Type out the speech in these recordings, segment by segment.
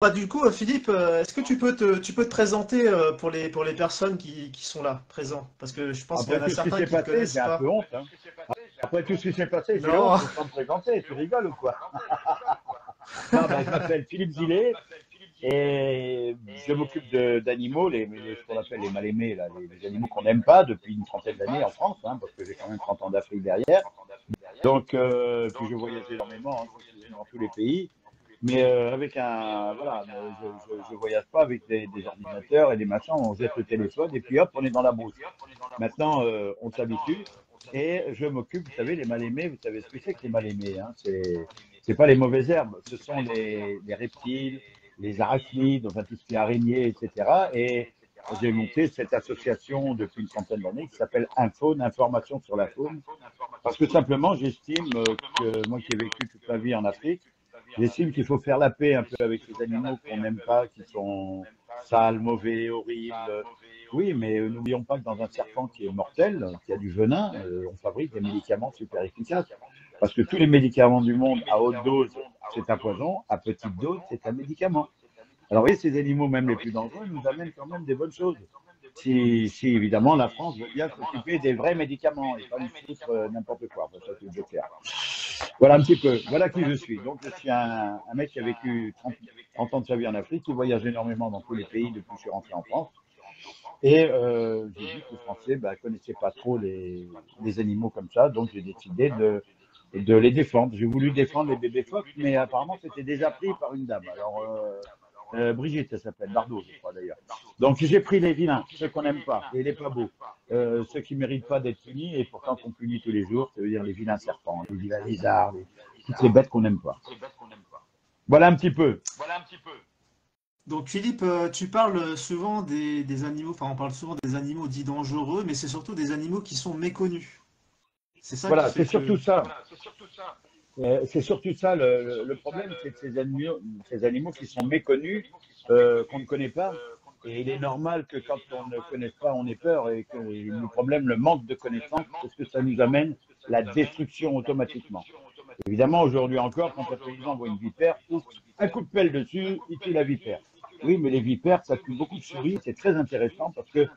Bah, du coup, Philippe, est-ce que tu peux te présenter pour les personnes qui sont là, présents? Parce que je pense qu'il y Après en a tout ce qui certains s'est qui ne passé, connaissent j'ai un pas. peu honte, hein. Après tout ce qui s'est passé, j'ai honte Non, de pas me présenter. Tu rigoles ou quoi? Non, ben, je m'appelle Philippe Zillet et je m'occupe d'animaux, ce qu'on appelle les mal-aimés, là, les animaux qu'on n'aime pas depuis une trentaine d'années en France, hein, parce que j'ai quand même 30 ans d'Afrique derrière. Donc, puis je voyage énormément, hein, je suis dans tous les pays. Mais avec un, voilà, je voyage pas avec des ordinateurs et des machins. On jette le téléphone et puis hop, on est dans la brousse. Maintenant, on s'habitue et je m'occupe, vous savez, les mal-aimés, vous savez ce que c'est que les mal-aimés, hein, c'est pas les mauvaises herbes, ce sont les reptiles, les arachnides, enfin tout ce qui est araignées, etc. Et j'ai monté cette association depuis une trentaine d'années qui s'appelle Infaune, Information sur la faune, parce que simplement, j'estime que moi qui ai vécu toute ma vie en Afrique, j'estime qu'il faut faire la paix un peu avec ces animaux qu'on n'aime pas, qui sont sales, mauvais, horribles. Oui, mais n'oublions pas que dans un serpent qui est mortel, qui a du venin, on fabrique des médicaments super efficaces. Parce que tous les médicaments du monde à haute dose, c'est un poison, à petite dose, c'est un médicament. Alors oui, ces animaux, même les plus dangereux, nous amènent quand même des bonnes choses. Si évidemment la France veut bien s'occuper des vrais médicaments et pas nous foutre n'importe quoi. Enfin, ça, c'est clair. Voilà un petit peu, voilà qui je suis. Donc je suis un mec qui a vécu 30 ans de sa vie en Afrique, qui voyage énormément dans tous les pays depuis que je suis rentré en France. Et j'ai vu que les Français ne connaissaient pas trop les animaux comme ça, donc j'ai décidé de les défendre. J'ai voulu défendre les bébés phoques, mais apparemment c'était déjà pris par une dame. Alors Brigitte, elle s'appelle, Bardot, je crois d'ailleurs. Donc j'ai pris les vilains, ceux qu'on n'aime pas, et les pas beaux, ceux qui ne méritent pas d'être punis, et pourtant qu'on punit tous les jours, ça veut dire les vilains serpents, les vilains lézards, toutes les bêtes qu'on n'aime pas. Voilà un petit peu. donc Philippe, tu parles souvent des animaux, enfin on parle souvent des animaux dits dangereux, mais c'est surtout des animaux qui sont méconnus. C'est ça qui Voilà, c'est fait surtout que... ça. C'est surtout ça le problème, c'est que ces animaux qui sont méconnus, qu'on ne connaît pas. Et il est normal que quand on ne connaît pas, on ait peur et que le problème, le manque de connaissance, c'est ce que ça nous amène la destruction automatiquement. Évidemment, aujourd'hui encore, quand un paysan voit une vipère, ouf, un coup de pelle dessus, il tue la vipère. Oui, mais les vipères, ça tue beaucoup de souris. C'est très intéressant parce que,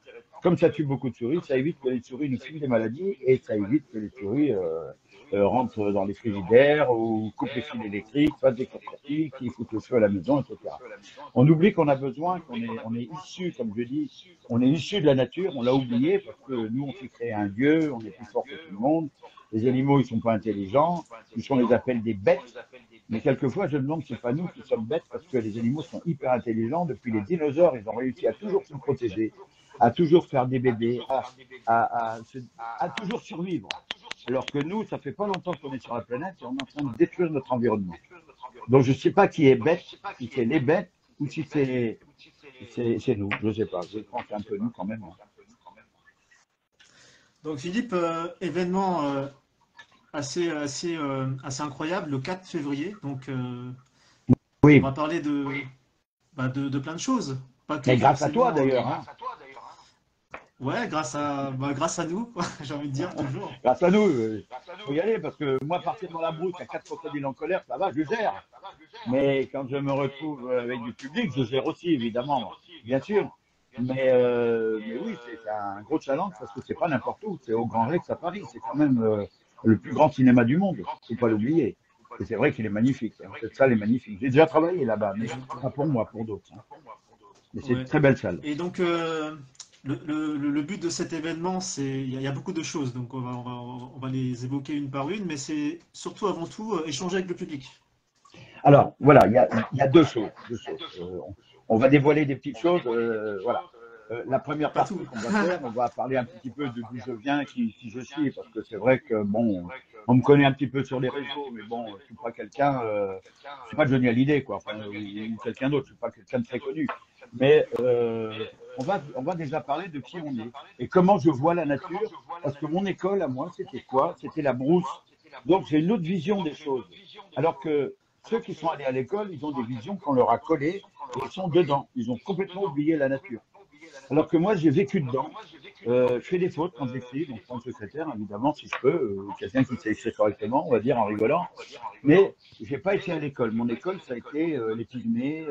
comme ça tue beaucoup de souris, ça évite que les souris nous filent des maladies et ça évite que les souris rentrent dans les frigidaires ou coupent les fils électriques, fassent des courts-circuits, qui foutent le feu à la maison, etc. On oublie qu'on a besoin, on est issu, comme je dis, on est issu de la nature, on l'a oublié parce que nous, on s'est créé un dieu, on est plus fort que tout le monde. Les animaux, ils sont pas intelligents, puisqu'on les appelle des bêtes. Mais quelquefois, je me demande si c'est pas nous qui sommes bêtes parce que les animaux sont hyper intelligents. Depuis les dinosaures, ils ont réussi à toujours se protéger, à toujours faire des bébés, à toujours survivre. Alors que nous, ça fait pas longtemps qu'on est sur la planète et on est en train de détruire notre environnement. Donc je ne sais pas qui est bête, si c'est les bêtes ou si c'est nous. Je ne sais pas. Je pense que c'est un peu nous quand même, hein. Donc Philippe, événement assez incroyable, le 4 février, donc on Oui, va parler de plein de choses, pas que mais grâce à toi forcément... d'ailleurs, hein. Ouais, grâce à nous, j'ai envie de dire toujours. Grâce à nous, faut y aller parce que moi, partir dans la brousse à 4 crocodiles en colère, ça va, je gère. Mais quand je me retrouve avec du public, je gère aussi, évidemment, bien sûr. Mais oui, c'est un gros challenge parce que c'est pas n'importe où, c'est au Grand Rex à Paris. C'est quand même le plus grand cinéma du monde, faut pas l'oublier. Et c'est vrai qu'il est magnifique, hein. Cette salle est magnifique. J'ai déjà travaillé là-bas, mais pas pour moi, pour d'autres, hein. Mais c'est une Ouais. très belle salle. Et donc, le but de cet événement, il y a beaucoup de choses, donc on va les évoquer une par une, mais c'est surtout avant tout échanger avec le public. Alors, voilà, il y a deux choses. On va dévoiler des petites choses. Voilà. La première Pas partie tout. qu'on va faire, on va parler un petit peu de d'où je viens, qui je suis, parce que c'est vrai que, bon, on me connaît un petit peu sur les réseaux, mais bon, je suis pas quelqu'un, je suis pas Johnny Hallyday, quoi, enfin, ou quelqu'un d'autre, je suis pas quelqu'un de très connu. Mais on va déjà parler de qui on est et comment je vois la nature, parce que mon école, à moi, c'était quoi? C'était la brousse. Donc, j'ai une autre vision des choses. Alors que ceux qui sont allés à l'école, ils ont des visions qu'on leur a collées et ils sont dedans. Ils ont complètement oublié la nature. Alors que moi, j'ai vécu dedans. Je fais des fautes quand j'écris, donc je prends le secrétaire, évidemment, si je peux, quelqu'un qui sait écrire correctement, on va dire en rigolant. Mais j'ai pas été à l'école. Mon école, ça a été les Pygmées,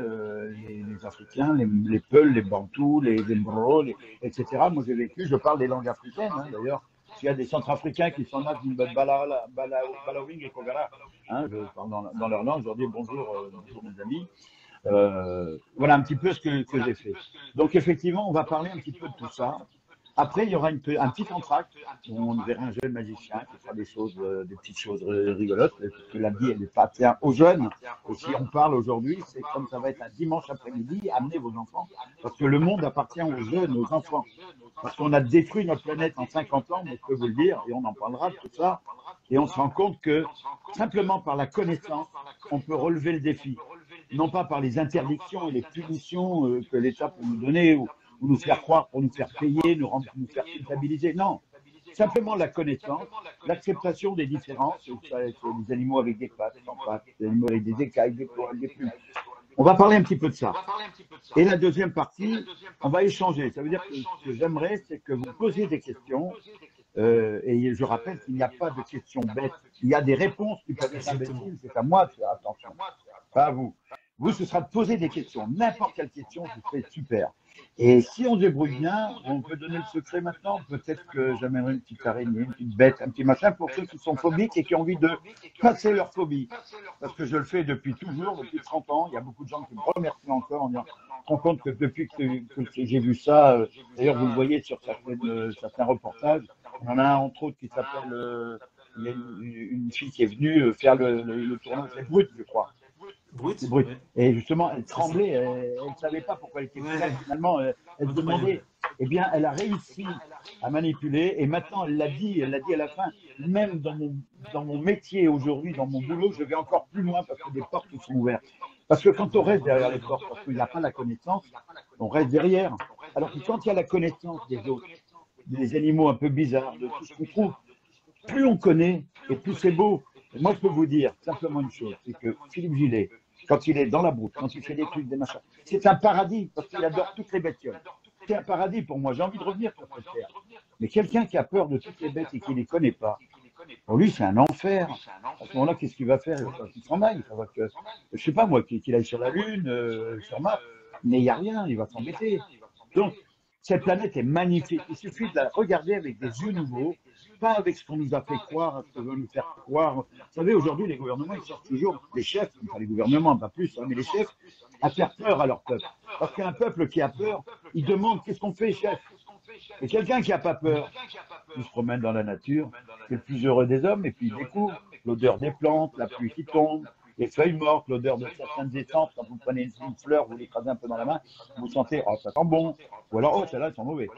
les Africains, les Peuls, les Bantous, les Mbro, etc. Moi, j'ai vécu, je parle des langues africaines, hein, d'ailleurs. S'il y a des Centrafricains qui sont là, qui me disent Balawing et Kogara, hein, je parle dans leur langue, je leur dis bonjour, bonjour mes amis. Voilà un petit peu ce que j'ai fait. Donc effectivement, on va parler un petit peu de tout ça. Après, il y aura un petit entracte où on verra un jeune magicien qui fera des choses, des petites choses rigolotes, parce que la vie, elle appartient aux jeunes. Et si on parle aujourd'hui, c'est comme ça va être un dimanche après-midi, amenez vos enfants, parce que le monde appartient aux jeunes, aux enfants. Parce qu'on a détruit notre planète en 50 ans, mais je peux vous le dire, et on en parlera de tout ça, et on se rend compte que simplement par la connaissance, on peut relever le défi. Non pas par les interdictions et les punitions que l'État peut nous donner, ou nous faire croire pour nous faire payer, nous faire culpabiliser. Non, simplement la connaissance, l'acceptation des différences, des animaux avec des pattes, sans pattes, des animaux avec des écailles, des poils, des plumes. On va parler un petit peu de ça. Et la deuxième partie, on va échanger. Ça veut dire que ce que j'aimerais, c'est que vous posiez des questions. Et je rappelle qu'il n'y a pas de questions bêtes. Il y a des réponses qui peuvent être imbéciles. C'est à moi de faire attention, pas à vous. Vous, ce sera de poser des questions. N'importe quelle question, ce serait super. Et si on se débrouille bien, on peut donner le secret maintenant. Peut-être que j'amènerai une petite araignée, une petite bête, un petit machin pour ceux qui sont phobiques et qui ont envie de passer leur phobie. Parce que je le fais depuis toujours, depuis 30 ans. Il y a beaucoup de gens qui me remercient encore en disant, je me rends compte que depuis que j'ai vu ça, d'ailleurs vous le voyez sur certains reportages, il y en a un entre autres qui s'appelle, il y a une fille qui est venue faire le tournoi, c'est Brut, je crois. Brut, Brut. ouais. Et justement, elle tremblait, elle ne savait pas pourquoi elle était là. Finalement, elle se demandait. Eh bien, elle a réussi à manipuler et maintenant, elle l'a dit à la fin, même dans mon métier aujourd'hui, dans mon boulot, je vais encore plus loin parce que des portes sont ouvertes. Parce que quand on reste derrière les portes, parce qu'il n'y a pas la connaissance, on reste derrière. Alors que quand il y a la connaissance des autres, des animaux un peu bizarres, de tout ce qu'on trouve, plus on connaît et plus c'est beau. Et moi, je peux vous dire simplement une chose, c'est que Philippe Gillet, quand il est dans la brousse, quand il fait des trucs, des machins, c'est un paradis parce qu'il adore toutes les bestioles. C'est un paradis pour moi. J'ai envie de revenir sur cette terre. Mais quelqu'un qui a peur de toutes les bêtes et qui ne les connaît pas, pour lui, c'est un enfer. À ce moment-là, qu'est-ce qu'il va faire? Il s'en aille. Ça va que, je sais pas moi, qu'il aille sur la Lune, sur Mars, mais il n'y a rien, il va s'embêter. Donc, cette planète est magnifique. Il suffit de la regarder avec des yeux nouveaux, pas avec ce qu'on nous a fait croire, ce qu'on veut nous faire croire. Vous savez, aujourd'hui, les gouvernements, ils cherchent toujours, les chefs, enfin les gouvernements, pas plus, hein, mais les chefs, à faire peur à leur peuple. Parce qu'un peuple qui a peur, il demande qu'est-ce qu'on fait, chef? Et quelqu'un qui n'a pas peur, il se promène dans la nature, c'est le plus heureux des hommes, et puis il découvre l'odeur des plantes, la pluie qui tombe, les feuilles mortes, l'odeur de certaines essences. Quand vous prenez une fleur, vous l'écrasez un peu dans la main, vous sentez, oh, ça sent bon. Ou alors, oh, celles-là, elles sont mauvais.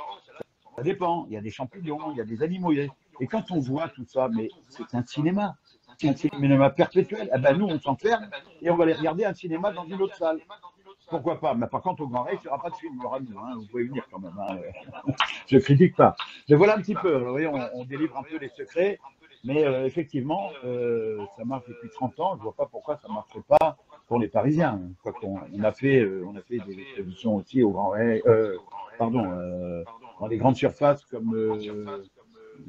Ça dépend. Il y a des champignons, il y a des animaux. Et quand on voit tout ça, mais c'est un cinéma. C'est un cinéma perpétuel. Eh ben, nous, on s'enferme et on va aller regarder un cinéma dans une autre salle. Pourquoi pas? Mais par contre, au Grand Rex, il n'y aura pas de film. Il y aura nous, hein. Vous pouvez venir quand même. Hein. Je critique pas. Mais voilà un petit peu. Vous voyez, on délivre un peu les secrets. Mais effectivement, ça marche depuis 30 ans. Je ne vois pas pourquoi ça ne marcherait pas pour les Parisiens. Quoi qu'on on a fait des expositions aussi au Grand Rex, dans les grandes surfaces comme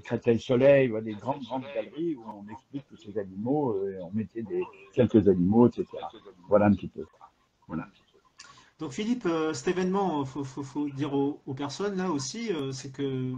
Créteil-Soleil, des grandes galeries où on explique tous ces animaux, on mettait quelques animaux, etc. Voilà un petit peu. Voilà. Donc Philippe, cet événement, faut dire aux personnes là aussi, c'est que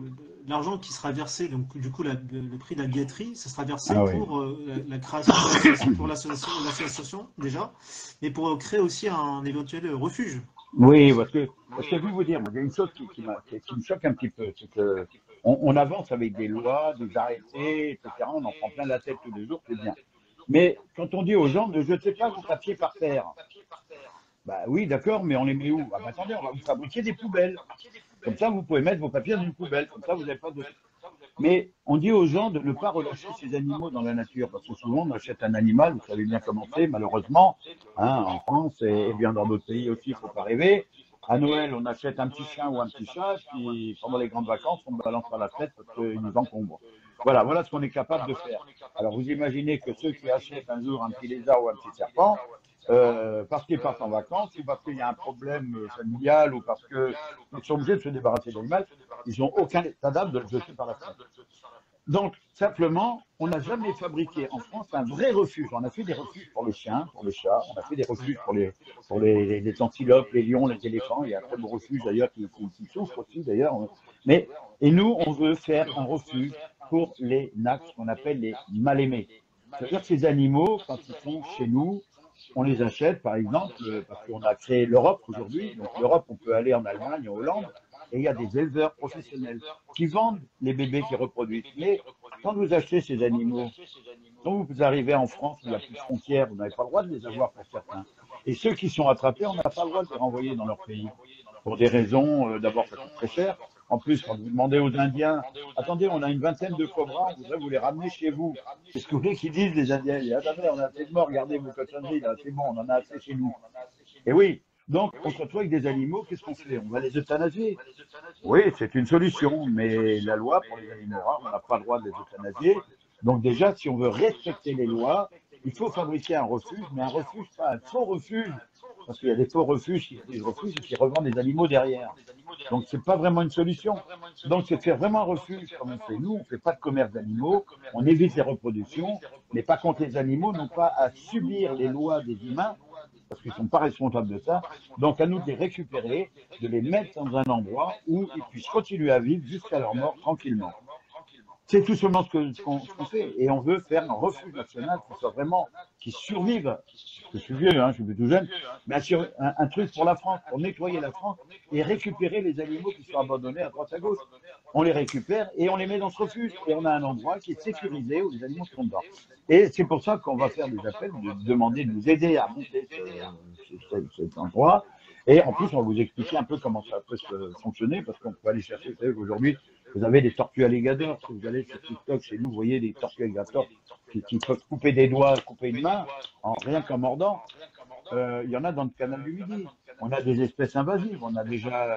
l'argent qui sera versé, donc du coup le prix de la billetterie, ça sera versé pour la création pour l'association déjà, mais pour créer aussi un éventuel refuge. Oui, parce que je vais vous dire, il y a une chose qui me choque un petit peu, c'est que on avance avec des lois, des arrêtés, etc. On en prend plein la tête tous les jours, c'est bien. Mais quand on dit aux gens ne jetez pas vos papiers par terre, bah oui, d'accord, mais on les met où? Ah, bah, attendez, on va vous fabriquer des poubelles. Comme ça, vous pouvez mettre vos papiers dans une poubelle. Comme ça, vous n'avez pas de. Mais on dit aux gens de ne pas relâcher ces animaux dans la nature, parce que souvent on achète un animal, vous savez bien comment c'est, malheureusement, hein, en France et bien dans d'autres pays aussi, il ne faut pas rêver. À Noël, on achète un petit chien ou un petit chat, puis pendant les grandes vacances, on balance à la tête parce qu'ils nous encombrent. Voilà ce qu'on est capable de faire. Alors vous imaginez que ceux qui achètent un jour un petit lézard ou un petit serpent, parce qu'ils partent en vacances ou parce qu'il y a un problème familial ou parce qu'ils sont obligés de se débarrasser de l'animal, ils n'ont aucun état d'âme de le jeter par la fenêtre. Donc, simplement, on n'a jamais fabriqué en France un vrai refuge. On a fait des refuges pour les chiens, pour les chats, on a fait des refuges pour les antilopes, les lions, les éléphants. Il y a un très beau refuge d'ailleurs qui souffre aussi d'ailleurs. Mais, et nous, on veut faire un refuge pour les NAC, ce qu'on appelle les mal-aimés. C'est-à-dire que ces animaux, quand ils sont chez nous, on les achète, par exemple, parce qu'on a créé l'Europe aujourd'hui. Donc l'Europe, on peut aller en Allemagne, en Hollande, et il y a des éleveurs professionnels qui vendent les bébés qui reproduisent. Mais quand vous achetez ces animaux, quand vous arrivez en France, où il n'y a plus de frontières, vous n'avez pas le droit de les avoir pour certains. Et ceux qui sont attrapés, on n'a pas le droit de les renvoyer dans leur pays. Pour des raisons, d'abord, ça coûte très cher. En plus, quand vous demandez aux Indiens, attendez, on a une vingtaine de cobras, on voudrait vous les ramener chez vous. C'est ce que vous voulez qu'ils disent, les Indiens. Ils disent, attendez, on a assez de morts, regardez vos cochonneries, là, c'est bon, on en a assez chez nous. Et oui, donc on se retrouve avec des animaux, qu'est-ce qu'on fait? On va les euthanasier. Oui, c'est une solution, mais la loi pour les animaux rares, on n'a pas le droit de les euthanasier. Donc déjà, si on veut respecter les lois, il faut fabriquer un refuge, mais un refuge, pas un faux refuge, parce qu'il y a des faux refuges qui revendent des animaux derrière. Donc c'est pas vraiment une solution. Donc c'est de faire vraiment un refuge comme on fait nous, on ne fait pas de commerce d'animaux, on évite les reproductions, mais par contre les animaux n'ont pas à subir les lois des humains, parce qu'ils ne sont pas responsables de ça. Donc à nous de les récupérer, de les mettre dans un endroit où ils puissent continuer à vivre jusqu'à leur mort tranquillement. C'est tout seulement ce qu'on fait. Et on veut faire un refuge national qui soit vraiment, qui survive. Je suis vieux, hein, je suis plus tout jeune, mais un truc pour la France, pour nettoyer la France et récupérer les animaux qui sont abandonnés à droite à gauche. On les récupère et on les met dans ce refuge. Et on a un endroit qui est sécurisé où les animaux sont dedans. Et c'est pour ça qu'on va faire des appels, de demander de nous aider à monter cet endroit. Et en plus, on va vous expliquer un peu comment ça peut fonctionner, parce qu'on peut aller chercher, vous savez qu'aujourd'hui, vous avez des tortues alligators. Si vous allez sur TikTok, chez nous, vous voyez des tortues alligators qui peuvent couper des doigts, couper une main, rien qu'en mordant. Il y en a dans le canal du Midi. On a des espèces invasives. On a déjà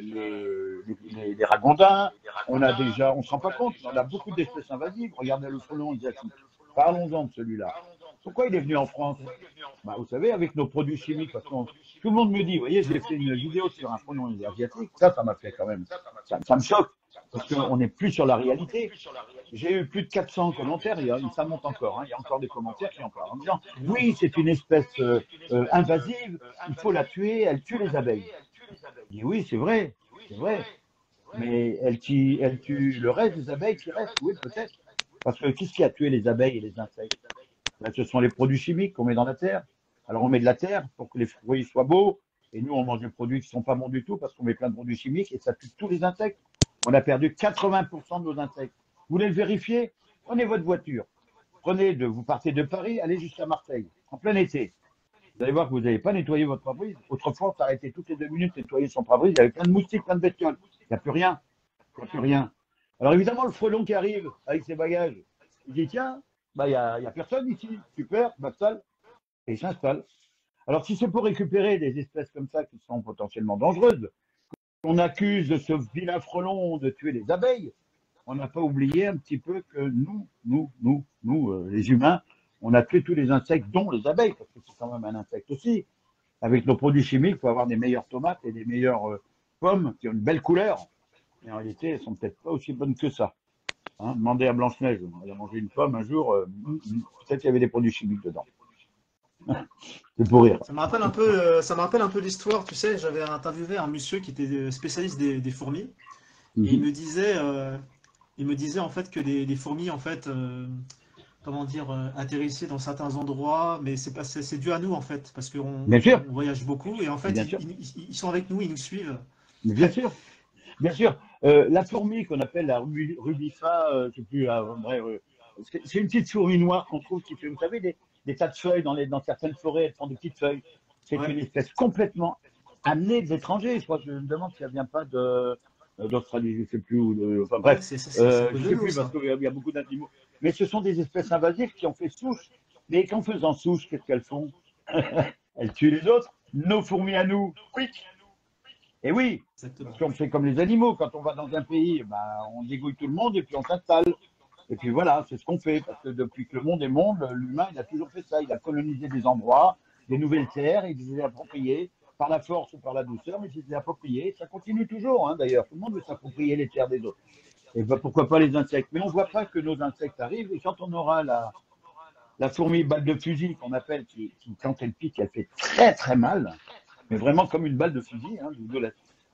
les ragondins. On a déjà, on ne se rend pas compte, on a beaucoup d'espèces invasives. Regardez le frelon asiatique. Parlons-en de celui-là. Pourquoi il est venu en France? Bah, vous savez, avec nos produits chimiques, parce que tout le monde me dit, vous voyez, j'ai fait une vidéo sur un frelon asiatique. Ça m'a fait quand même, ça me choque, parce qu'on n'est plus sur la réalité. J'ai eu plus de 400 commentaires, ça monte encore, hein, il y a encore des commentaires qui en parlent, en disant, oui, c'est une espèce invasive, il faut la tuer, elle tue les abeilles. Je dis, oui, c'est vrai, mais elle tue le reste des abeilles qui restent, oui, peut-être. Parce que qu'est-ce qui a tué les abeilles et les insectes? Là, ce sont les produits chimiques qu'on met dans la terre. Alors, on met de la terre pour que les fruits soient beaux, et nous, on mange des produits qui ne sont pas bons du tout parce qu'on met plein de produits chimiques et ça tue tous les insectes. On a perdu 80% de nos insectes. Vous voulez le vérifier? Prenez votre voiture. Vous partez de Paris, allez jusqu'à Marseille, en plein été. Vous allez voir que vous n'avez pas nettoyé votre pare-brise. Autrefois, on s'arrêtait toutes les 2 minutes nettoyer son pare-brise. Il y avait plein de moustiques, plein de bestioles. Il n'y a plus rien. Il n'y a plus rien. Alors, évidemment, le frelon qui arrive avec ses bagages, il dit, tiens, bah, il y a personne ici. Super, m'installe. Et il s'installe. Alors, si c'est pour récupérer des espèces comme ça qui sont potentiellement dangereuses, on accuse de ce vilain frelon de tuer les abeilles, on n'a pas oublié un petit peu que nous, les humains, on a tué tous les insectes, dont les abeilles, parce que c'est quand même un insecte aussi. Avec nos produits chimiques, il faut avoir des meilleures tomates et des meilleures pommes qui ont une belle couleur. Mais en réalité, elles sont peut-être pas aussi bonnes que ça. Hein, demandez à Blanche-Neige, elle a mangé une pomme un jour, peut-être qu'il y avait des produits chimiques dedans. C'est pour rire. Ça me rappelle un peu l'histoire, tu sais, j'avais interviewé un monsieur qui était spécialiste des fourmis, et il me disait en fait que les fourmis, en fait, comment dire, atterrissaient dans certains endroits, mais c'est dû à nous, en fait, parce qu'on Bien sûr, voyage beaucoup, et en fait, bien sûr, ils sont avec nous, ils nous suivent. bien sûr, bien sûr. La fourmi qu'on appelle la rubifa, je sais plus, c'est une petite fourmi noire qu'on trouve qui fait, vous savez, des tas de feuilles dans certaines forêts, elles font des petites feuilles. C'est Ouais, une espèce complètement amenée des étrangers. Je crois que je me demande si elle vient pas d'Australie, je sais plus, enfin ouais, bref, c'est à cause je de sais nous, plus parce ça. qu'il y a beaucoup d'animaux. Mais ce sont des espèces invasives qui ont fait souche. Mais qu'en faisant souche, qu'est-ce qu'elles font? Elles tuent les autres. Nos fourmis à nous, quick. Et oui, parce Exactement. qu'on fait comme les animaux. Quand on va dans un pays, ben, on dégouille tout le monde et puis on s'installe. Et puis voilà, c'est ce qu'on fait. Parce que depuis que le monde est monde, l'humain, il a toujours fait ça. Il a colonisé des endroits. des nouvelles terres, ils se les appropriaient par la force ou par la douceur, mais ils se les appropriaient. Ça continue toujours, hein, d'ailleurs. Tout le monde veut s'approprier les terres des autres. Et ben, pourquoi pas les insectes? Mais on ne voit pas que nos insectes arrivent. Et quand on aura la fourmi balle de fusil qu'on appelle, quand elle pique, elle fait très très mal, mais vraiment comme une balle de fusil. Hein,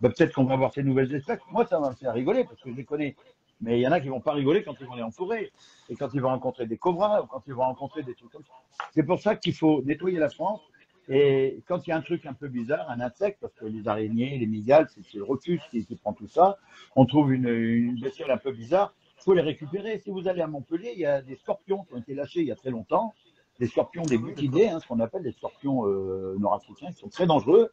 ben, peut-être qu'on va avoir ces nouvelles espèces. Moi, ça va me faire rigoler parce que je les connais. Mais il y en a qui vont pas rigoler quand ils vont aller en forêt et quand ils vont rencontrer des cobras ou quand ils vont rencontrer des trucs comme ça. C'est pour ça qu'il faut nettoyer la France. Et quand il y a un truc un peu bizarre, un insecte, parce que les araignées, les mygales, c'est le Rufus qui prend tout ça, on trouve une bestiole un peu bizarre, il faut les récupérer. Si vous allez à Montpellier, il y a des scorpions qui ont été lâchés il y a très longtemps, des scorpions, des butidés, hein, ce qu'on appelle des scorpions nord-africains, qui sont très dangereux.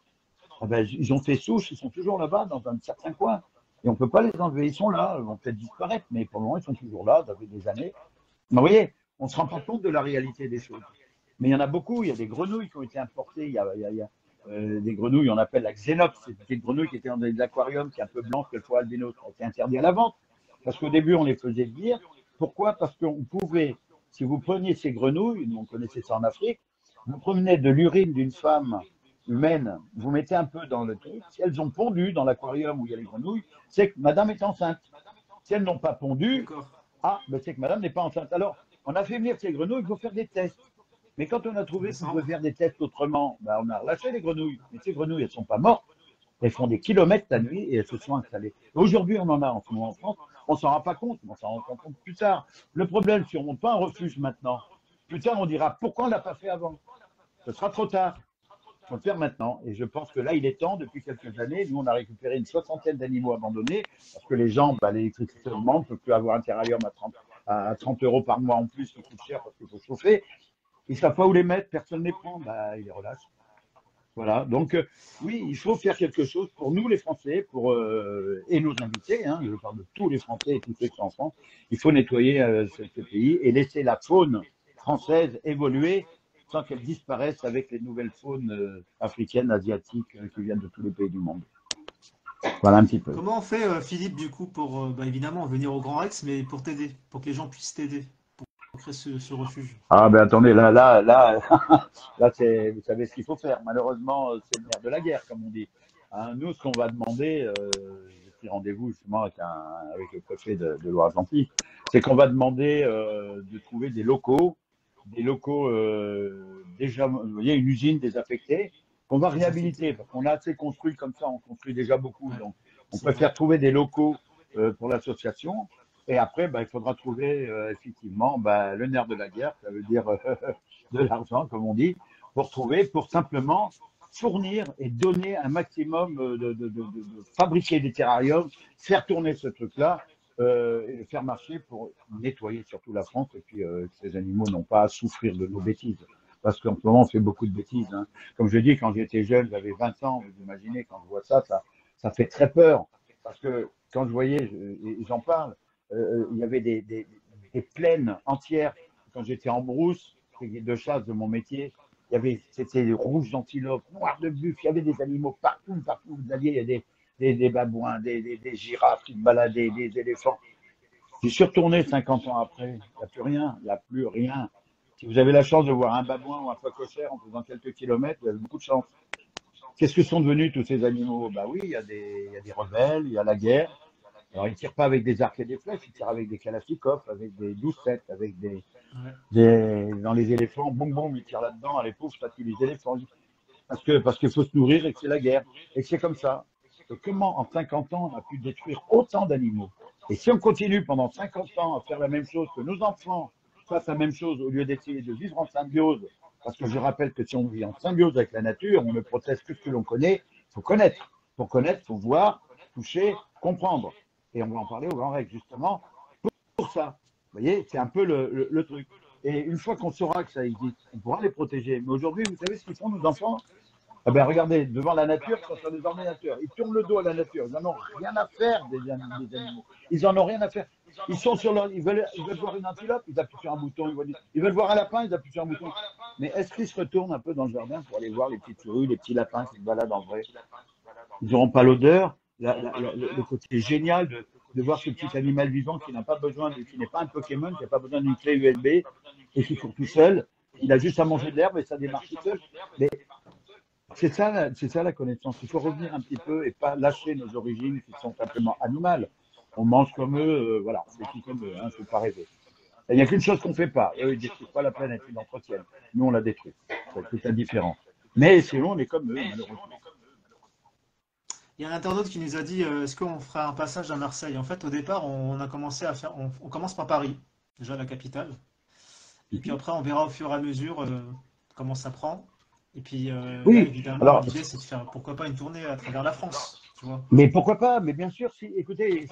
Ah ben, ils ont fait souche, ils sont toujours là-bas, dans un certain coin. Et on ne peut pas les enlever. Ils sont là, ils vont peut-être disparaître, mais pour le moment, ils sont toujours là, ça fait des années. Mais vous voyez, on ne se rend pas compte de la réalité des choses. Mais il y en a beaucoup, il y a des grenouilles qui ont été importées, il y a des grenouilles, on appelle la xénops, c'est des petites grenouilles qui étaient dans des aquariums, qui est un peu blanche, quelquefois albinos, qui ont été interdits à la vente. Parce qu'au début, on les faisait venir. Pourquoi? Parce qu'on pouvait, si vous preniez ces grenouilles, nous on connaissait ça en Afrique, vous prenez de l'urine d'une femme humaine, vous mettez un peu dans le truc, si elles ont pondu dans l'aquarium où il y a les grenouilles, c'est que madame est enceinte. Si elles n'ont pas pondu, ben c'est que madame n'est pas enceinte. Alors, on a fait venir ces grenouilles, il faut faire des tests. Mais quand on a trouvé qu'on pouvait faire des tests autrement, ben on a relâché les grenouilles. Mais ces grenouilles, elles ne sont pas mortes. Elles font des kilomètres la nuit et elles se sont installées. Aujourd'hui, on en a en ce moment en France. On ne s'en rend pas compte, mais on s'en rend compte plus tard. Le problème, si on ne monte pas un refuge maintenant, plus tard, on dira pourquoi on ne l'a pas fait avant. Ce sera trop tard. Il faut le faire maintenant. Et je pense que là, il est temps, depuis quelques années, nous, on a récupéré une 60aine d'animaux abandonnés, parce que les gens, l'électricité augmente, on ne peut plus avoir un terrarium à 30 euros par mois en plus, qui coûte cher parce qu'il faut chauffer. Ils ne savent pas où les mettre, personne ne les prend, ils les relâchent. Voilà, donc oui, il faut faire quelque chose pour nous les Français, et nos invités, hein, je parle de tous les Français et tous ceux qui sont en France, il faut nettoyer ce pays et laisser la faune française évoluer sans qu'elle disparaisse avec les nouvelles faunes africaines, asiatiques qui viennent de tous les pays du monde. Voilà un petit peu. Comment on fait, Philippe, du coup, pour évidemment venir au Grand Rex, mais pour t'aider, pour que les gens puissent t'aider, pour créer ce refuge? Ah ben attendez, là, c'est, vous savez ce qu'il faut faire. Malheureusement, c'est le nerf de la guerre, comme on dit. Hein, nous, ce qu'on va demander, j'ai pris rendez-vous justement avec le préfet de Loire-Atlantique, c'est qu'on va demander de trouver des locaux déjà, vous voyez, une usine désaffectée, qu'on va réhabiliter, parce qu'on a assez construit comme ça, on construit déjà beaucoup. Ouais, Donc, on préfère trouver des locaux pour l'association. Et après, il faudra trouver effectivement le nerf de la guerre, ça veut dire de l'argent, comme on dit, pour simplement fournir et donner un maximum de fabriquer des terrariums, faire tourner ce truc-là et le faire marcher pour nettoyer surtout la France et puis que ces animaux n'ont pas à souffrir de nos bêtises. Parce qu'en ce moment, on fait beaucoup de bêtises. Hein. Comme je dis, quand j'étais jeune, j'avais 20 ans, vous imaginez, quand je vois ça fait très peur. Parce que quand je voyais, et j'en parle, il y avait des plaines entières. Quand j'étais en brousse, de chasse de mon métier, c'était rouge d'antilope, noir de buffle, il y avait des animaux partout. Vous alliez, il y a des babouins, des girafes qui se baladaient, des éléphants. Je suis retourné 50 ans après, il n'y a plus rien, il n'y a plus rien. Si vous avez la chance de voir un babouin ou un phacochère en faisant quelques kilomètres, vous avez beaucoup de chance. Qu'est-ce que sont devenus tous ces animaux? Oui, il y a des rebelles, il y a la guerre. Alors, ils ne tirent pas avec des arcs et des flèches, ils tirent avec des kalachnikovs, avec des 12-7, avec dans les éléphants, ils tirent là-dedans, les pauvres, ça tue les éléphants. Parce qu'il faut se nourrir et que c'est la guerre. Et que c'est comme ça. Et comment, en 50 ans, on a pu détruire autant d'animaux? Et si on continue pendant 50 ans à faire la même chose, que nos enfants fassent la même chose, au lieu d'essayer de vivre en symbiose, parce que je rappelle que si on vit en symbiose avec la nature, on ne protège que ce que l'on connaît, il faut connaître. Pour connaître, il faut voir, toucher, comprendre. Et on va en parler au Grand Rex, justement, pour ça. Vous voyez, c'est un peu le truc. Et une fois qu'on saura que ça existe, on pourra les protéger. Mais aujourd'hui, vous savez ce qu'ils font, nos enfants? Regardez, devant la nature, ils sont sur des ordinateurs. Ils tournent le dos à la nature. Ils n'en ont rien à faire des animaux. Ils n'en ont rien à faire. Ils sont sur leur... Ils veulent voir une antilope, ils appuient sur un bouton. Ils veulent voir un lapin, ils appuient sur un bouton. Mais est-ce qu'ils se retournent un peu dans le jardin pour aller voir les petites souris, les petits lapins qui se baladent en vrai? Ils n'auront pas l'odeur, le côté génial de voir ce petit animal vivant qui n'a pas besoin, qui n'est pas un Pokémon, qui n'a pas besoin d'une clé USB et qui court tout seul il a juste à manger de l'herbe et ça démarre tout seul. Mais c'est ça la connaissance. Il faut revenir un petit peu et pas lâcher nos origines qui sont simplement animales. On mange comme eux, voilà, on fait tout comme eux, hein, faut pas rêver. Il n'y a qu'une chose qu'on ne fait pas. Eux, ils ne détruisent pas la planète, ils l'entretiennent. Nous, on la détruit. C'est toute la différence. Mais sinon, on est comme eux, malheureusement. Il y a un internaute qui nous a dit est-ce qu'on fera un passage à Marseille? En fait, au départ, on a commencé à faire. On commence par Paris, déjà la capitale. Et puis après, on verra au fur et à mesure comment ça prend. Et puis là, Oui, évidemment, alors, l'idée, c'est de faire pourquoi pas une tournée à travers la France. Tu vois. mais pourquoi pas? Mais bien sûr, si, écoutez,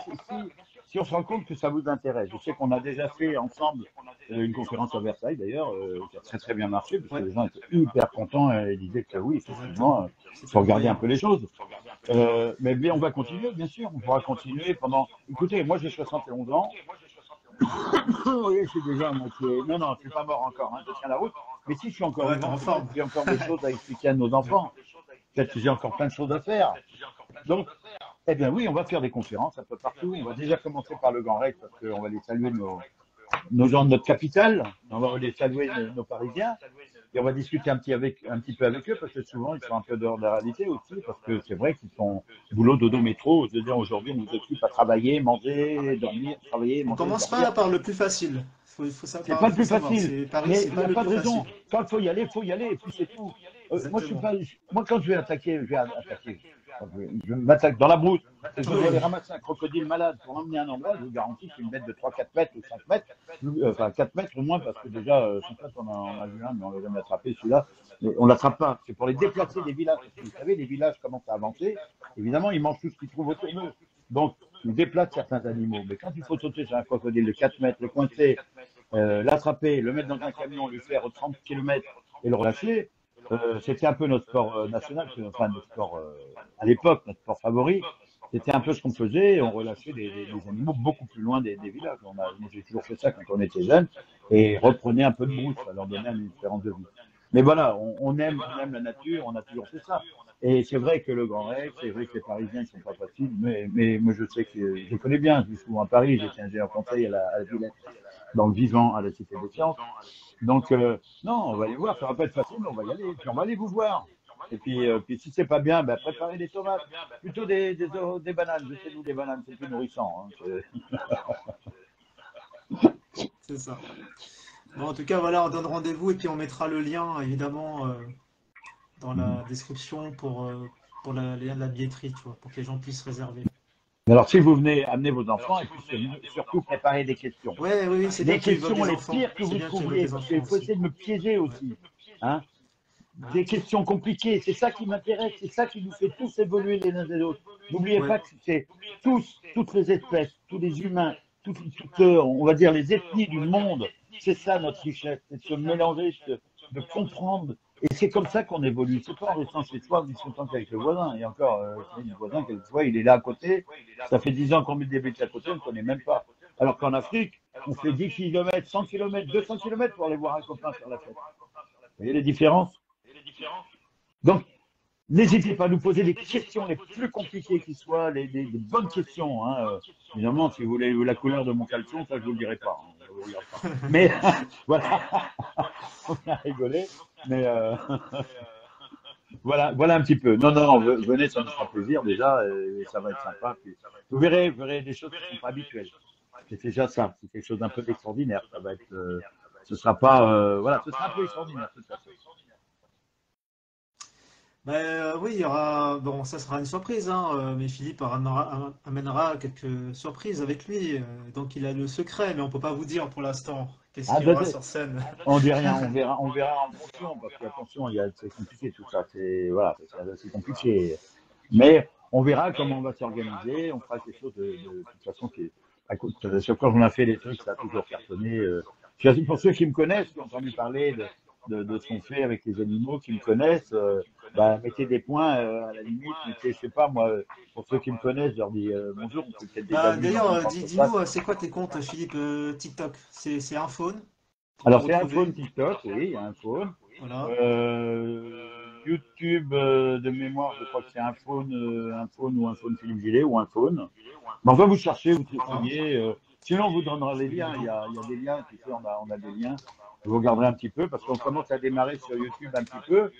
si on se rend compte que ça vous intéresse, je sais qu'on a déjà fait ensemble une conférence à Versailles d'ailleurs, qui a très très bien marché, parce que Ouais, les gens étaient hyper contents et disaient que oui, effectivement, exactement. il C'était faut regarder un incroyable. peu les choses. Mais bien, on va continuer, bien sûr, on pourra continuer pendant. Écoutez, moi j'ai 71 ans, oui, je suis déjà à moitié. Non, non, je suis pas mort encore, hein, je tiens la route. Mais si je suis Ah encore ouais, t'es vivant, en c'est peut-être forme. qu'il y a encore des choses à expliquer à nos Ouais. enfants. Peut-être que j'ai encore plein de choses à faire. Donc, eh bien oui, on va faire des conférences un peu partout. On va déjà commencer par le Grand Rex parce qu'on va aller saluer nos gens de notre capitale. On va aller saluer nos Parisiens. Et on va discuter un petit peu avec eux parce que souvent ils sont un peu dehors de la réalité aussi parce que c'est vrai qu'ils sont boulot, dodo, métro. Je veux dire, aujourd'hui, on nous occupe à travailler, manger, dormir, travailler, On manger, commence dormir. pas par le plus facile. C'est pas le Faut plus savoir, facile, c'est Paris, mais c'est il n'y pas a le pas de plus raison. facile. Quand il faut y aller, et puis c'est tout. Moi, je suis Exactement. pas, moi, quand je m'attaque dans la brousse et je dois aller Oui, ramasser un crocodile malade pour l'emmener à un endroit, je vous garantis que c'est une bête de 3-4 mètres ou 5 mètres, enfin 4 mètres au moins, parce que déjà, 5 mètres, on a vu un, mais on l'a jamais attrapé celui-là. Mais on l'attrape pas. C'est pour les déplacer des villages. Parce que vous savez, les villages commencent à avancer. Évidemment, ils mangent tout ce qu'ils trouvent autour d'eux. Donc, ils déplacent certains animaux. Mais quand il faut sauter sur un crocodile de 4 mètres, le coincer, l'attraper, le mettre dans un camion, lui faire 30 km et le relâcher, c'était un peu notre sport national, enfin notre sport à l'époque, notre sport favori. C'était un peu ce qu'on faisait, on relâchait des animaux beaucoup plus loin des villages. Moi, j'ai toujours fait ça quand on était jeune, et reprenait un peu de brousse, ça leur donnait une espérance de vie. Mais voilà, on aime la nature, on a toujours fait ça. Et c'est vrai que le Grand Rex, c'est vrai que les Parisiens ne sont pas faciles, mais moi je sais que je connais bien, je vis souvent à Paris, j'étais ingénieur conseil à la Villette, dans le Vivant, à la Cité des Sciences. Donc, non, on va aller voir, ça va pas être facile, mais on va y aller, puis on va aller vous voir. Et puis si c'est pas bien, ben, préparez des tomates, plutôt des bananes, jetez-nous des bananes, c'est plus nourrissant. Hein, c'est ça. Bon, en tout cas, voilà, on donne rendez-vous et puis on mettra le lien, évidemment, dans la description pour les liens de la billetterie, tu vois, pour que les gens puissent réserver. Alors, si vous venez, amenez vos enfants et puis surtout préparez des questions. Ouais, oui, oui, c'est bien Les que tu évoques questions des les enfants. pires que C'est vous bien que tu évoques trouviez, des parce enfants qu'il faut aussi. essayer de me piéger Ouais. aussi. Hein, des questions compliquées, c'est ça qui m'intéresse, c'est ça qui nous fait tous évoluer les uns et les autres. N'oubliez Ouais. pas que c'est toutes les espèces, tous les humains, on va dire les ethnies du monde, c'est ça notre richesse, c'est de se mélanger, de comprendre. Et c'est comme ça qu'on évolue. C'est pas en restant chez soi, en discutant qu'avec le voisin. Et encore, le voisin, quelquefois, il est là à côté. Ça fait 10 ans qu'on met des bêtes à côté, on ne connaît même pas. Alors qu'en Afrique, on fait 10 km, 100 km, 200 km pour aller voir un copain faire la fête. Vous voyez les différences? Donc, n'hésitez pas à nous poser les questions les plus compliquées qui soient, les bonnes questions. Hein. Évidemment, si vous voulez la couleur de mon caleçon, ça, je ne vous le dirai pas. Hein. Je vous le dirai pas. Mais voilà, on a rigolé. Mais voilà un petit peu. Non, non, venez, ça nous fera plaisir déjà, et ça va être sympa. Puis, vous verrez des choses qui ne sont pas habituelles. C'est déjà ça, c'est quelque chose d'un peu extraordinaire. Ça va être, ce sera pas, voilà, ce sera un peu extraordinaire. De toute façon. Ben, oui, il y aura. Bon, ça sera une surprise, hein, mais Philippe amènera quelques surprises avec lui. Donc, il a le secret, mais on peut pas vous dire pour l'instant qu'est-ce Ah, qu'il y aura sur scène. on dit rien, on verra en fonction, parce que attention, c'est compliqué tout ça, c'est voilà, c'est compliqué. Mais on verra comment on va s'organiser, on fera quelque chose de toute façon qui est. Écoute, chaque fois qu'on a fait des trucs, ça a toujours cartonné. Pour ceux qui me connaissent, qui ont entendu parler de ce qu'on fait avec les animaux, qui me connaissent, bah, mettez des points à la limite, mettez, je sais pas moi, pour ceux qui me connaissent, je leur dis bonjour, on s'est peut-être déjà Bah, vu dans d'ailleurs, une grande surface. dis-nous, c'est quoi tes comptes, Philippe, TikTok? C'est un phone pour te Alors c'est un retrouver. phone TikTok, oui, il y a un phone. Voilà. YouTube de mémoire, je crois que c'est un phone ou un phone Philippe Gillet ou un phone. Mais enfin, vous cherchez, vous D'accord. fouillez. Sinon, on vous donnera les liens. Il y a des liens, tu sais, on a des liens. vous regarderez un petit peu, parce qu'on commence à démarrer sur YouTube un petit peu,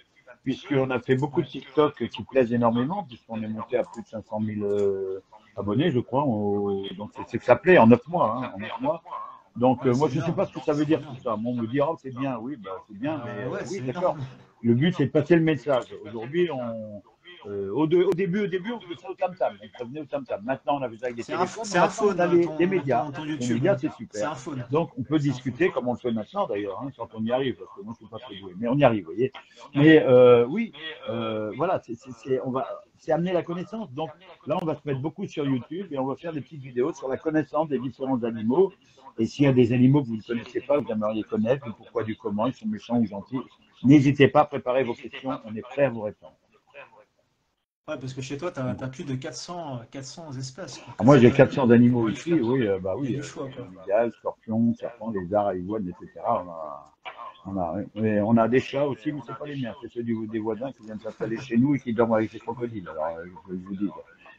puisqu'on a fait beaucoup de TikTok qui plaisent énormément, puisqu'on est monté à plus de 500 000 abonnés, je crois. Donc c'est que ça plaît en 9 mois, hein, en 9 mois. Donc moi je ne sais pas ce que ça veut dire tout ça. Moi on me dit oh c'est bien, oui bah c'est bien, mais Ouais, oui c'est d'accord. énorme. Le but c'est de passer le message. Aujourd'hui au début on faisait ça au tam-tam, on prévenait au tam-tam. Maintenant on a fait ça avec des téléphones, mais C'est un maintenant on a phone, les médias. ton Les YouTube. médias c'est C'est super. un phone. Donc on peut C'est un phone. discuter comme on le fait maintenant d'ailleurs, hein, quand on y arrive, parce que moi je suis pas très doué, mais on y arrive, vous voyez. Mais oui, voilà, c'est amener la connaissance. Donc là on va se mettre beaucoup sur YouTube et on va faire des petites vidéos sur la connaissance des différents animaux. Et s'il y a des animaux que vous ne connaissez pas, vous aimeriez connaître, le pourquoi du comment, ils sont méchants ou gentils, n'hésitez pas à préparer vos questions, on est prêt à vous répondre. Ouais, parce que chez toi, tu as plus de 400 espèces, quoi. Moi, 400 j'ai animaux. 400 Il y animaux a du choix. ici, oui, bah Il y a oui, du choix, quoi. migales, scorpions, serpents, lézards, iguanes, etc. On a des chats aussi, mais c'est pas les miens, c'est ceux des voisins qui viennent s'installer chez nous et qui dorment avec les crocodiles. Alors, je vous dis,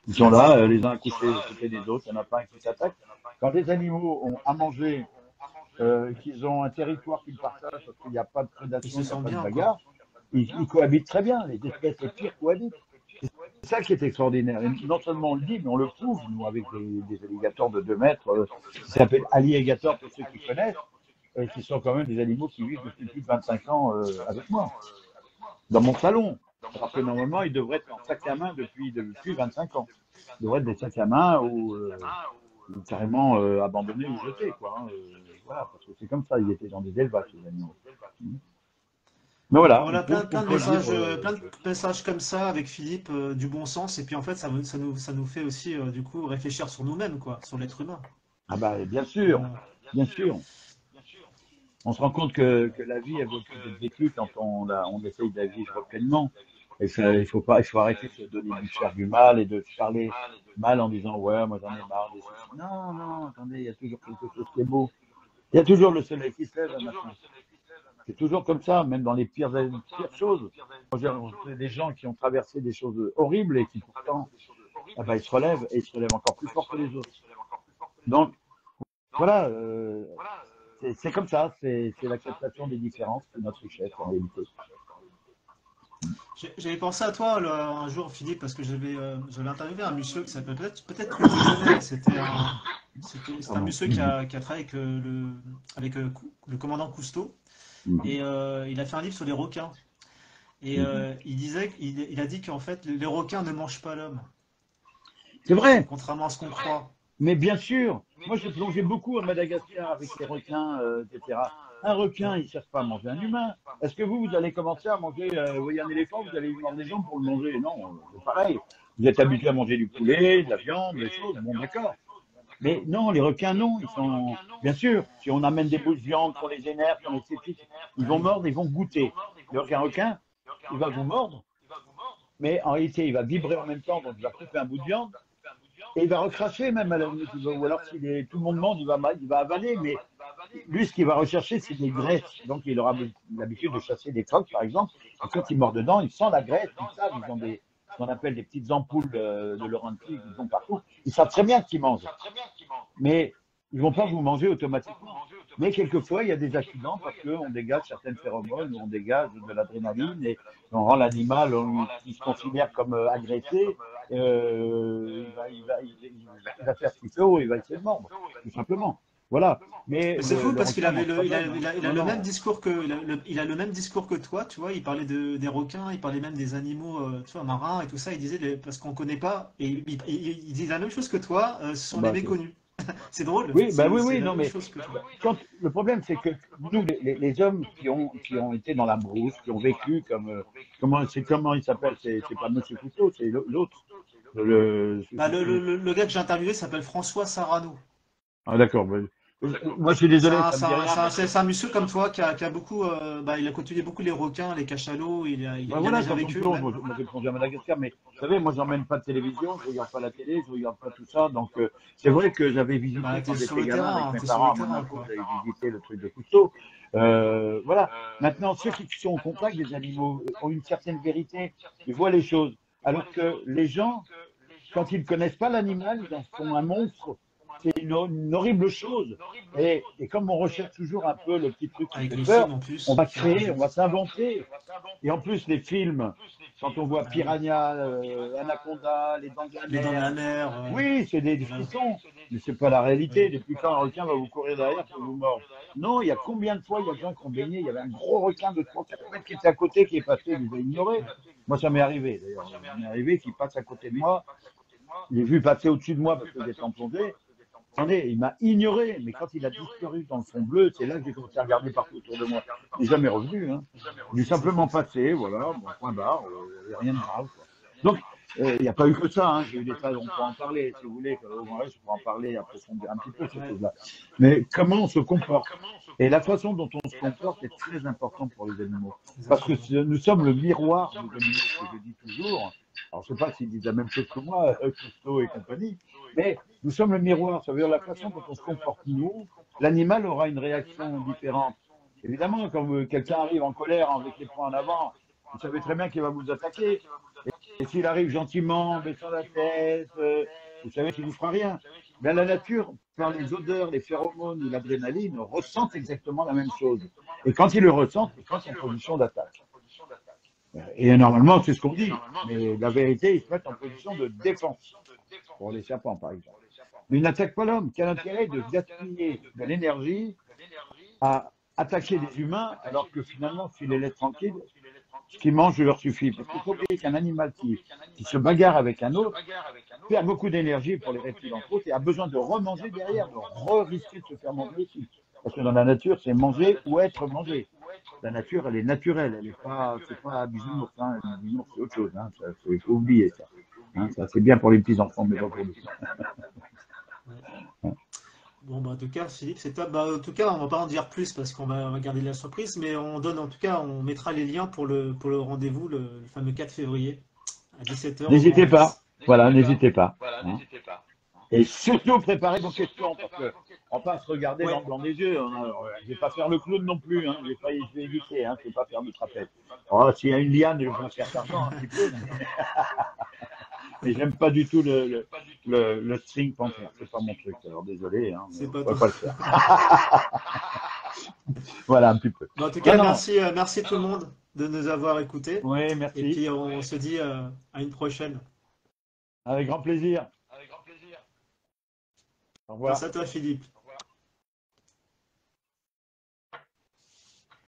ils sont là, les uns à côté des autres, il n'y en a pas un qui s'attaque. Quand les animaux ont à manger, qu'ils ont un territoire qu'ils partagent, parce qu'il n'y a pas de Ils prédation, se il n'y a sentent pas de bien, quoi. bagarre, ils cohabitent très bien, les espèces les pires cohabitent. C'est ça qui est extraordinaire. Et non seulement on le dit, mais on le prouve, nous, avec des alligators de 2 mètres, qui s'appellent alligators pour ceux qui connaissent, qui sont quand même des animaux qui vivent depuis plus de 25 ans avec moi, dans mon salon. Alors que normalement, ils devraient être en sac à main depuis 25 ans. Ils devraient être des sacs à main ou carrément abandonnés ou jetés, quoi. Hein, voilà, parce que c'est comme ça, ils étaient dans des élevages, ces animaux. Mais voilà, on Voilà, prouve qu'on peut vivre. plein de messages comme ça avec Philippe, du bon sens. Et puis en fait, ça nous fait aussi, du coup, réfléchir sur nous-mêmes, quoi, sur l'être humain. Ah bah, bien Euh, sûr, bien sûr. On se rend compte que la vie, elle vaut le coup d'être vécue quand on essaye de la vivre pleinement. Et ça, il faut arrêter de se donner du faire du mal et de se parler mal en disant, ouais, moi j'en ai marre des soucis. Non, non, attendez, il y a toujours quelque chose qui est beau. Il y a toujours le soleil qui se lève un matin. C'est toujours comme ça, même dans les pires choses. Moi, j'ai rencontré des gens qui ont traversé des choses horribles et qui pourtant, ah bah, ils se relèvent et ils se relèvent encore plus fort que les autres. Donc, voilà, c'est comme ça, c'est l'acceptation des différences, c'est notre richesse en réalité. J'avais pensé à toi un jour, Philippe, parce que j'avais interviewé un monsieur qui s'appelle peut-être que tu connais. C'est un Pardon. monsieur qui a travaillé avec le commandant Cousteau Mhm. et il a fait un livre sur les requins. Et Mhm. il a dit qu'en fait les requins ne mangent pas l'homme, C'est vrai, contrairement à ce qu'on croit. mais bien sûr, moi j'ai plongé beaucoup à Madagascar avec les requins, etc. Un requin, il ne cherche pas à manger un humain. Est-ce que vous allez commencer à manger, vous voyez un éléphant, vous allez lui mordre les jambes pour le manger? Non, c'est pareil. Vous êtes habitué à manger du poulet, de la viande, des choses, bon d'accord. Mais non, les requins, non, ils sont, bien sûr, si on amène des bouts de viande, qu'on les énerve, qu'on les séptique, ils vont mordre, ils vont goûter. Alors qu'un requin, il va vous mordre, mais en réalité, il va vibrer en même temps, donc il va couper un bout de viande, et il va recracher même à la limite. Ou alors, si tout le monde mange, il va avaler, mais lui, ce qu'il va rechercher, c'est des graisses. Donc, il aura l'habitude de chasser des phoques, par exemple, et quand il mord dedans, il sent la graisse, ils savent, ils ont ce qu'on appelle des petites ampoules de Laurenti qu'ils ont partout. Ils savent très bien ce qu'ils mangent, mais ils ne vont pas vous manger automatiquement. Mais quelquefois, il y a des accidents parce qu'on dégage certaines phéromones, on dégage de l'adrénaline et on rend l'animal qui se considère comme agressé, il va faire ce qu'il faut, il va essayer de mordre, tout simplement. Voilà. Mais Mais c'est fou le parce qu'il requin ne avait mange pas d'homme. Hein. il a Non, le même non. discours il a le même discours que toi, tu vois. Il parlait des requins, il parlait même des animaux, tu vois, marins et tout ça. Il disait parce qu'on connaît pas et il dit la même chose que toi. Ce sont les Bah, méconnus. C'est drôle. oui, bah oui, C'est oui, la non, même mais chose que toi. le problème, c'est que nous, les hommes qui ont été dans la brousse, qui ont vécu comme, comment il s'appelle, c'est pas Monsieur Couteau, c'est l'autre, Bah, le gars que j'ai interviewé s'appelle François Sarano. ah, d'accord. Moi, je suis désolé, ça me dit rien parce que, C'est un monsieur comme toi qui a beaucoup, il a continué beaucoup les requins, les cachalots. bah Il a voilà, nagé quand on avec eux plonge, même. moi j'ai plongé à Madagascar, mais vous savez, moi, j'emmène pas de télévision, je regarde pas la télé, je regarde pas tout ça, donc c'est vrai que j'avais Bah, visité quand t'es sur j'étais le gamin avec terrain, mes t'es sur parents le à terrain, Monaco, quoi. j'avais visité le truc de Cousteau. Voilà. Maintenant, ceux qui sont au contact des animaux ont une certaine vérité, ils voient les choses, alors que les gens, quand ils ne connaissent pas l'animal, ils en font un monstre. c'est une horrible chose. Et comme on recherche toujours un peu le petit truc qui Avec fait les peur, films en plus. on va créer, on va s'inventer. Et en plus, les films, quand on voit Piranha, Anaconda, Les Dents de la Les Dents de la Mer, Mer. oui, c'est des frissons, mais c'est pas la réalité. Depuis quand un requin va vous courir derrière pour vous mordre? Non, il y a combien de fois, il y a des gens qui ont baigné, il y avait un gros requin de 3-4 mètres qui était à côté, qui est passé, il les a ignorés. Moi, ça m'est arrivé, d'ailleurs. Ça m'est arrivé qu'il passe à côté de moi. Il est vu passer au-dessus de moi parce que j'étais en plongée. Attendez, il m'a ignoré, mais quand il a disparu dans le fond bleu, c'est là que j'ai commencé à regarder partout autour de moi. Il n'est jamais revenu. Hein. Il est simplement passé, voilà, bon, point barre, il n'y a rien de grave. Quoi. Donc, il n'y a pas eu que ça. Hein. J'ai eu des tas, on peut en parler, si vous voulez. Au moins, je peux en parler, approfondir un petit peu ces choses-là. Mais comment on se comporte? Et la façon dont on se comporte est très importante pour les animaux. Parce que nous sommes le miroir des animaux, que je dis toujours. Alors, je ne sais pas s'ils disent la même chose que moi, Cousteau et compagnie, mais nous sommes le miroir. Ça veut dire la façon dont on se comporte, nous, l'animal aura une réaction différente. Évidemment, quand quelqu'un arrive en colère avec les poings en avant, vous savez très bien qu'il va vous attaquer. Et s'il arrive gentiment, baissant la tête, vous savez qu'il ne vous fera rien. Mais la nature, par les odeurs, les phéromones ou l'adrénaline, ressentent exactement la même chose. Et quand ils le ressentent, ils sont en position d'attaque. Et normalement, c'est ce qu'on dit. Mais la vérité, ils se mettent en position de défense. Pour les serpents, par exemple. Mais ils n'attaquent pas l'homme. Quel intérêt de gaspiller de l'énergie à attaquer des humains alors que finalement, s'ils les laissent tranquilles, ce qu'ils mangent leur suffit. Parce qu'il faut oublier qu'un animal qui se bagarre avec un autre perd beaucoup d'énergie pour les reptiles entre autres et a besoin de remanger derrière, de risquer de se faire manger aussi. Parce que dans la nature, c'est manger ou être mangé. La nature, elle est naturelle, elle n'est pas, c'est pas bisounours, hein. Bisounours, c'est autre chose, hein. Il faut oublier ça. Hein, ça, c'est bien pour les petits enfants, mais pas pour nous. Bon, bah, en tout cas, Philippe, c'est top. Bah, en tout cas, on va pas en dire plus parce qu'on va garder la surprise, mais on donne, en tout cas, on mettra les liens pour le rendez-vous, le fameux 4 février à 17h. N'hésitez pas. Voilà, n'hésitez pas. Hein. Et surtout, préparez vos questions parce que on va se regarder dans le blanc des yeux. Je vais pas faire le clown non plus. Hein. Je vais éviter. Hein. Je vais pas faire de trapèze. Oh, s'il y a une liane, je vais faire d'argent un petit peu. Mais j'aime pas du tout le string panthère. C'est pas mon truc. Alors désolé. Hein, c'est pas, pas le faire. Voilà un petit peu. Bon, en tout cas, merci tout le monde de nous avoir écoutés. Oui, merci. Et puis on se dit à une prochaine. Avec grand plaisir. Au revoir. Merci à toi, Philippe.